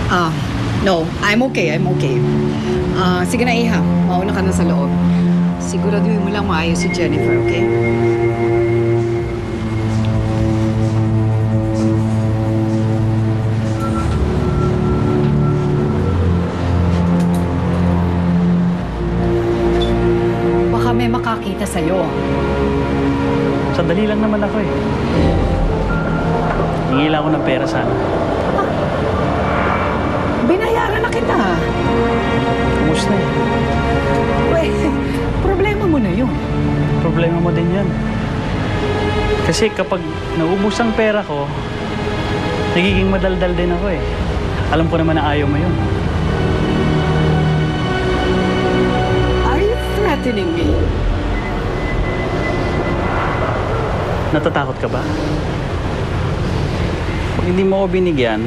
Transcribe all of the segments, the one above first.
Ah, no. I'm okay. I'm okay. Sige na, Iha. Mauna ka na sa loob. Siguraduhin mo lang maayos si Jennifer, okay? Baka may makakita sa'yo. Sandali lang naman ako eh. Hingi lang ako ng pera sana. Binayaran na kita. Kumusta eh? Problema mo na yun. Problema mo din yan. Kasi kapag naubos ang pera ko, nagiging madaldal din ako eh. Alam ko naman na ayaw mo yun. Are you threatening me? Natatakot ka ba? Pag hindi mo ako binigyan,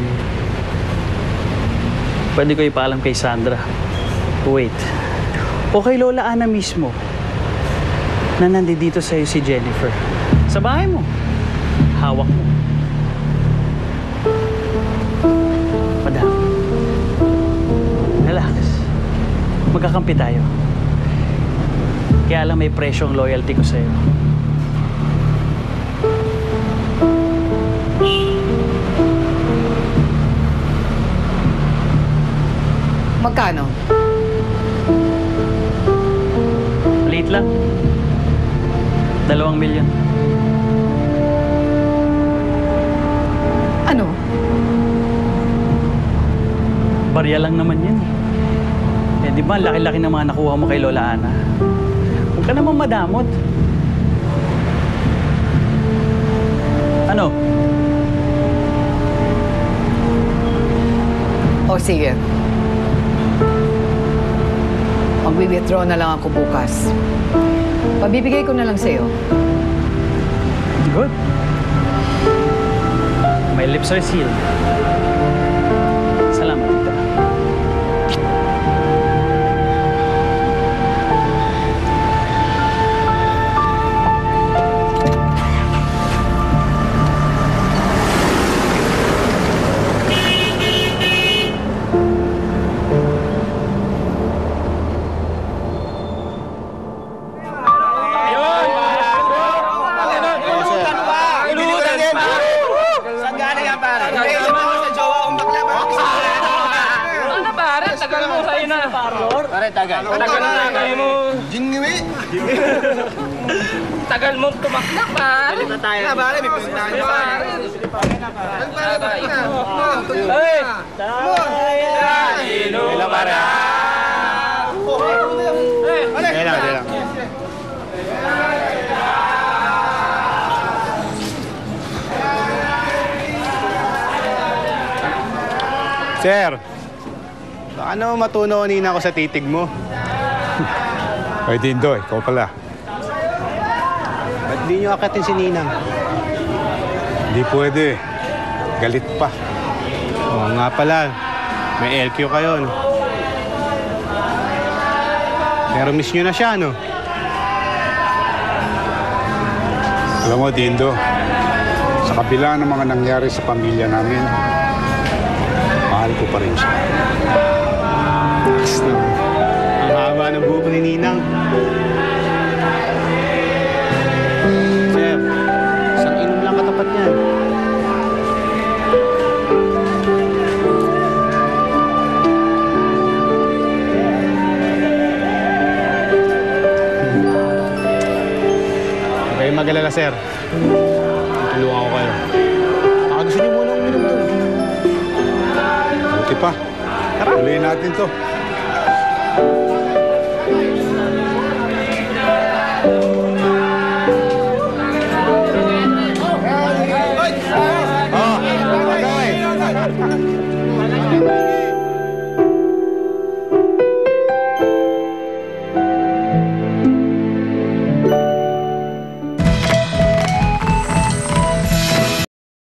pwede ko ipaalam kay Sandra. Wait. O kay Lola Ana mismo na nandito sa'yo si Jennifer. Sa bahay mo. Hawak mo. Madam. Relax. Magkakampi tayo. Kaya lang may presyo ang loyalty ko sa'yo. Magkano? Maliit lang. 2 milyon. Ano? Barya lang naman yan eh. Eh di ba, laki-laki ng mga nakuha mo kay Lola Ana. Huwag ka naman madamot. Ano? O sige. Mag-withdraw na lang ako bukas. Pabibigay ko na lang sa'yo. Good. My lips are sealed. Salamat, tita. Tagal na kayo mo. Jingwi. Tagal mo tumaknak pa. Dali na tayo. Na pare, may pupuntahan pa. Hey! Tayo! Ila para. Dali lang. Sir, baka naman matununin ako sa titig mo. Ay, Dindo, ikaw pala. Ba't di nyo akatin si Ninang? Hindi pwede. Galit pa. Oo nga pala, may LQ kayo, no? Pero miss nyo na siya, no? Alam mo, Dindo, sa kabila ng mga nangyari sa pamilya namin, mahal ko pa rin siya. Basta, ang haba ng buhok ni Ninang. Sir, isang inom lang katapat niyan. Huwag kayong mag-alala, sir. Tulungan ko kayo. Baka gusto niyo muna uminom doon. Buti pa. Tara. Tuloy natin to.